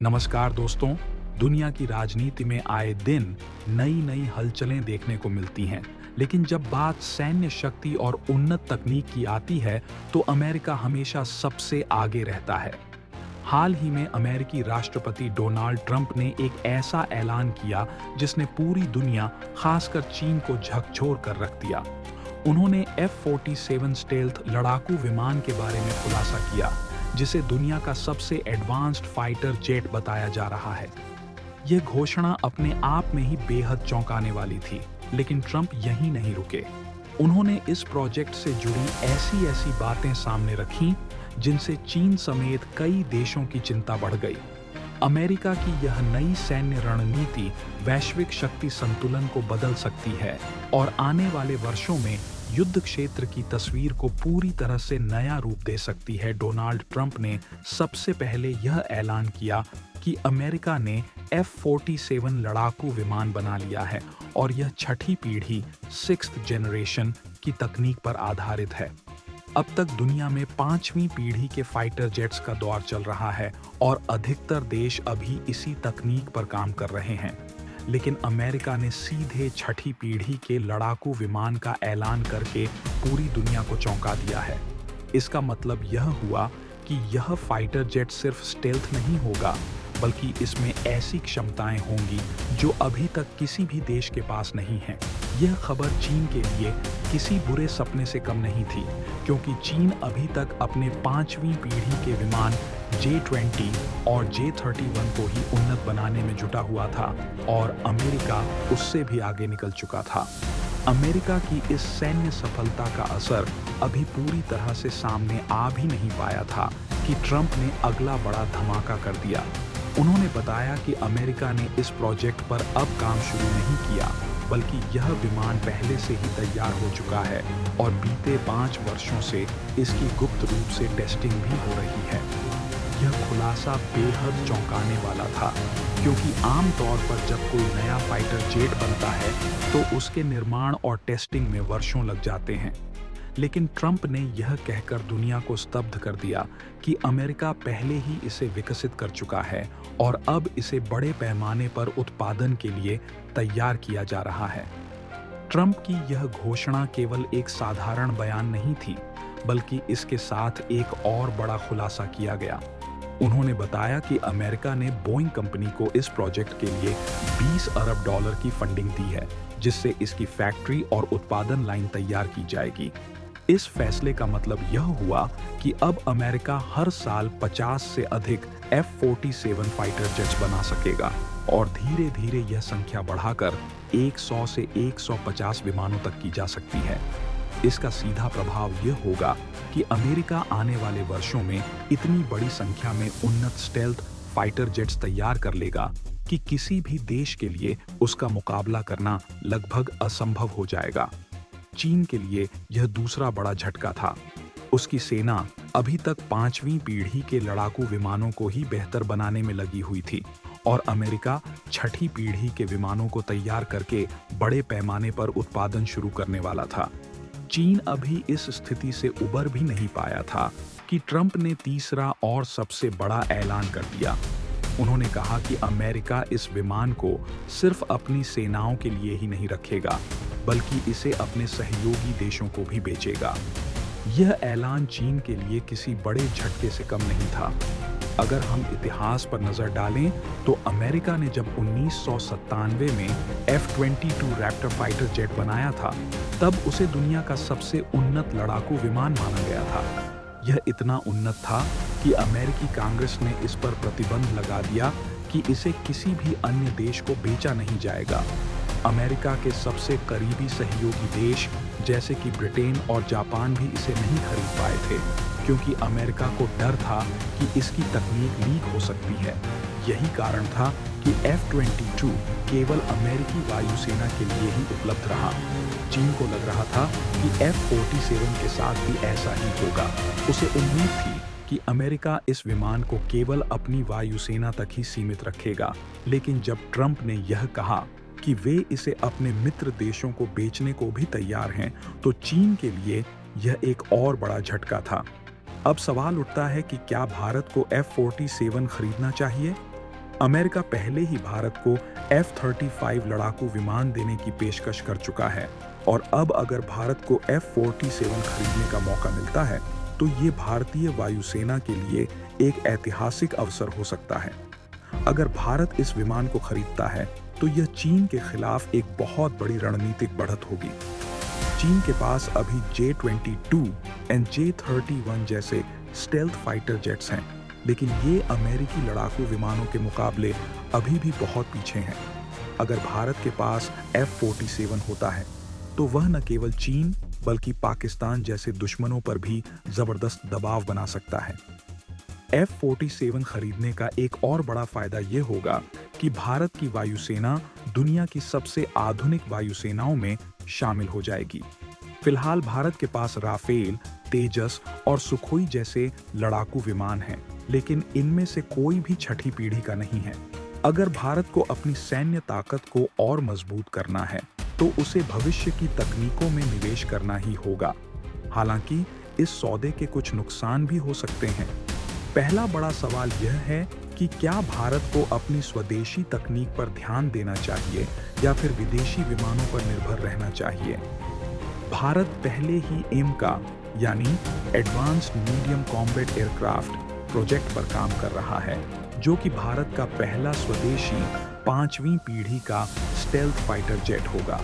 नमस्कार दोस्तों। दुनिया की राजनीति में आए दिन नई नई हलचलें देखने को मिलती हैं, लेकिन जब बात सैन्य शक्ति और उन्नत तकनीक की आती है तो अमेरिका हमेशा सबसे आगे रहता है। हाल ही में अमेरिकी राष्ट्रपति डोनाल्ड ट्रंप ने एक ऐसा ऐलान किया जिसने पूरी दुनिया, खासकर चीन को झकझोर कर रख दिया। उन्होंने F-47 स्टेल्थ लड़ाकू विमान के बारे में खुलासा किया, जिसे दुनिया का सबसे एडवांस्ड फाइटर जेट बताया जा रहा है। यह घोषणा अपने आप में ही बेहद चौंकाने वाली थी, लेकिन ट्रंप यहीं नहीं रुके। उन्होंने इस प्रोजेक्ट से जुड़ी ऐसी ऐसी बातें सामने रखीं जिनसे चीन समेत कई देशों की चिंता बढ़ गई। अमेरिका की यह नई सैन्य रणनीति वैश्विक शक्ति संतुलन को बदल सकती है और आने वाले वर्षों में युद्ध क्षेत्र की तस्वीर को पूरी तरह से नया रूप दे सकती है। डोनाल्ड ट्रंप ने सबसे पहले यह ऐलान किया कि अमेरिका ने F-47 लड़ाकू विमान बना लिया है और यह छठी पीढ़ी 6th जनरेशन की तकनीक पर आधारित है। अब तक दुनिया में 5वीं पीढ़ी के फाइटर जेट्स का दौर चल रहा है और अधिकतर देश अभी इसी तकनीक पर काम कर रहे हैं, लेकिन अमेरिका ने सीधे छठी पीढ़ी के लड़ाकू विमान का ऐलान करके पूरी दुनिया को चौंका दिया है। इसका मतलब यह हुआ कि यह फाइटर जेट सिर्फ स्टेल्थ नहीं होगा, बल्कि इसमें ऐसी क्षमताएं होंगी जो अभी तक किसी भी देश के पास नहीं हैं। यह खबर चीन के लिए किसी बुरे सपने से कम नहीं थी, क्योंकि चीन अभी तक अपने 5वीं पीढ़ी के विमान J-20 और J-31 को ही उन्नत बनाने में जुटा हुआ था और अमेरिका उससे भी आगे निकल चुका था। अमेरिका की इस सैन्य सफलता का असर अभी पूरी तरह से सामने आ भी नहीं पाया था कि ट्रंप ने अगला बड़ा धमाका कर दिया। उन्होंने बताया कि अमेरिका ने इस प्रोजेक्ट पर अब काम शुरू नहीं किया, बल्कि यह विमान पहले से ही तैयार हो चुका है और बीते 5 वर्षों से इसकी गुप्त रूप से टेस्टिंग भी हो रही है। यह खुलासा बेहद चौंकाने वाला था, क्योंकि आमतौर पर जब कोई नया फाइटर जेट बनता है तो उसके निर्माण और टेस्टिंग में वर्षों लग जाते हैं। लेकिन ट्रंप ने यह कहकर दुनिया को स्तब्ध कर दिया कि अमेरिका पहले ही इसे विकसित कर चुका है और अब इसे बड़े पैमाने पर उत्पादन के लिए तैयार किया जा रहा है। ट्रंप की यह घोषणा केवल एक साधारण बयान नहीं थी, बल्कि इसके साथ एक और बड़ा खुलासा किया गया। उन्होंने बताया कि अमेरिका ने बोइंग कंपनी को इस प्रोजेक्ट के लिए $20 अरब की फंडिंग दी है, जिससे इसकी फैक्ट्री और उत्पादन लाइन तैयार की जाएगी। इस फैसले का मतलब यह हुआ कि अब अमेरिका हर साल 50 से अधिक F-47 फाइटर जेट्स बना सकेगा और धीरे धीरे यह संख्या बढ़ाकर 100 से 150 विमानों तक की जा सकती है। इसका सीधा प्रभाव यह होगा कि अमेरिका आने वाले वर्षों में इतनी बड़ी संख्या में उन्नत स्टेल्थ फाइटर जेट्स तैयार कर लेगा कि किसी भी देश के लिए उसका मुकाबला करना लगभग असंभव हो जाएगा। चीन के लिए यह दूसरा बड़ा झटका था। उसकी सेना अभी तक 5वीं पीढ़ी के लड़ाकू विमानों को ही बेहतर बनाने में लगी हुई थी और अमेरिका छठी पीढ़ी के विमानों को तैयार करके बड़े पैमाने पर उत्पादन शुरू करने वाला था। चीन अभी इस स्थिति से उबर भी नहीं पाया था कि ट्रंप ने तीसरा और सबसे बड़ा ऐलान कर दिया। उन्होंने कहा कि अमेरिका इस विमान को सिर्फ अपनी सेनाओं के लिए ही नहीं रखेगा, बल्कि इसे अपने सहयोगी देशों को भी बेचेगा। यह ऐलान चीन के लिए किसी बड़े झटके से कम नहीं था। अगर हम इतिहास पर नजर डालें तो अमेरिका ने जब 1997 में F-22 रैप्टर फाइटर जेट बनाया था, तब उसे दुनिया का सबसे उन्नत लड़ाकू विमान माना गया था। यह इतना उन्नत था कि अमेरिकी कांग्रेस ने इस पर प्रतिबंध लगा दिया कि इसे किसी भी अन्य देश को बेचा नहीं जाएगा। अमेरिका के सबसे करीबी सहयोगी देश जैसे कि ब्रिटेन और जापान भी इसे नहीं खरीद पाए थे, क्योंकि अमेरिका को डर था कि इसकी तकनीक लीक हो सकती है। यही कारण था कि F-22 केवल अमेरिकी वायुसेना के लिए ही उपलब्ध रहा। चीन को लग रहा था कि F-47 के साथ भी ऐसा ही होगा। उसे उम्मीद थी कि अमेरिका इस विमान को केवल अपनी वायुसेना तक ही सीमित रखेगा, लेकिन जब ट्रंप ने यह कहा कि वे इसे अपने मित्र देशों को बेचने को भी तैयार हैं, तो चीन के लिए यह एक और बड़ा झटका था। अब सवाल उठता है कि क्या भारत को F-47 खरीदना चाहिए? अमेरिका पहले ही भारत को F-35 लड़ाकू विमान देने की पेशकश कर चुका है और अब अगर भारत को F-47 खरीदने का मौका मिलता है तो ये भारतीय वायुसेना के लिए एक ऐतिहासिक अवसर हो सकता है। अगर भारत इस विमान को खरीदता है तो यह चीन के खिलाफ एक बहुत बड़ी रणनीतिक बढ़त होगी। चीन के पास अभी J-22 और J-31 जैसे स्टेल्थ फाइटर जेट्स हैं, लेकिन ये अमेरिकी लड़ाकू विमानों के मुकाबले अभी भी बहुत पीछे हैं। अगर भारत के पास F-47 होता है तो वह न केवल चीन बल्कि पाकिस्तान जैसे दुश्मनों पर भी जबरदस्त दबाव बना सकता है। F-47 खरीदने का एक और बड़ा फायदा ये होगा कि भारत की वायुसेना दुनिया की सबसे आधुनिक वायुसेनाओं में शामिल हो जाएगी। फिलहाल भारत के पास राफेल, तेजस और सुखोई जैसे लड़ाकू विमान हैं, लेकिन इनमें से कोई भी छठी पीढ़ी का नहीं है। अगर भारत को अपनी सैन्य ताकत को और मजबूत करना है तो उसे भविष्य की तकनीकों में निवेश करना ही होगा। हालांकि इस सौदे के कुछ नुकसान भी हो सकते हैं। पहला बड़ा सवाल यह है कि क्या भारत को अपनी स्वदेशी तकनीक पर ध्यान देना चाहिए या फिर विदेशी विमानों पर निर्भर रहना चाहिए। भारत पहले ही एमका यानी advanced medium combat aircraft project पर काम कर रहा है, जो कि भारत का पहला स्वदेशी 5वीं पीढ़ी का स्टेल्थ फाइटर जेट होगा।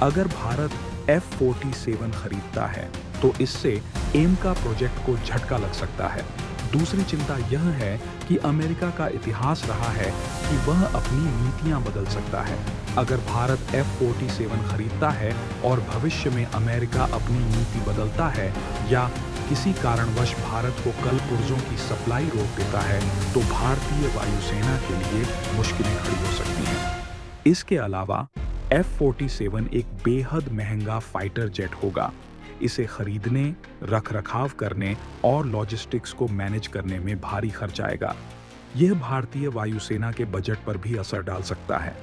अगर भारत F-47 खरीदता है तो इससे एमका प्रोजेक्ट को झटका लग सकता है। दूसरी चिंता यह है कि अमेरिका का इतिहास रहा है कि वह अपनी नीतियां बदल सकता है। अगर भारत F-47 खरीदता है और भविष्य में अमेरिका अपनी नीति बदलता है या किसी कारणवश भारत को कल पुर्जों की सप्लाई रोक देता है तो भारतीय वायुसेना के लिए मुश्किलें खड़ी हो सकती हैं। इसके अलावा F-47 एक बेहद महंगा फाइटर जेट होगा। इसे खरीदने, रखरखाव करने और लॉजिस्टिक्स को मैनेज करने में भारी खर्च आएगा। यह भारतीय वायुसेना के बजट पर भी असर डाल सकता है।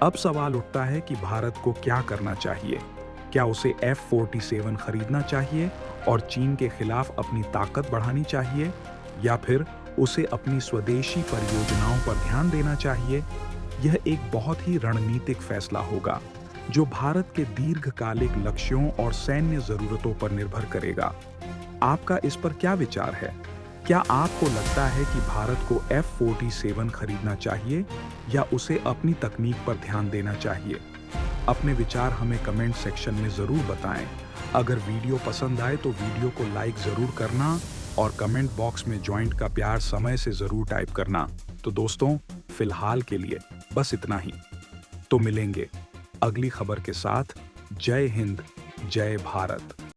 अब सवाल उठता है कि भारत को क्या करना चाहिए। क्या उसे F-47 खरीदना चाहिए और चीन के खिलाफ अपनी ताकत बढ़ानी चाहिए, या फिर उसे अपनी स्वदेशी परियोजनाओं पर ध्यान देना चाहिए? यह एक बहुत ही रणनीतिक फैसला होगा जो भारत के दीर्घकालिक लक्ष्यों और सैन्य जरूरतों पर निर्भर करेगा। आपका इस पर क्या विचार है? क्या आपको लगता है कि भारत को F-47 खरीदना चाहिए या उसे अपनी तकनीक पर ध्यान देना चाहिए? अपने विचार हमें कमेंट सेक्शन में जरूर बताएं। अगर वीडियो पसंद आए तो वीडियो को लाइक जरूर करना और कमेंट बॉक्स में जॉइंट का प्यार समय से जरूर टाइप करना। तो दोस्तों, फिलहाल के लिए बस इतना ही। तो मिलेंगे अगली खबर के साथ। जय हिंद, जय भारत।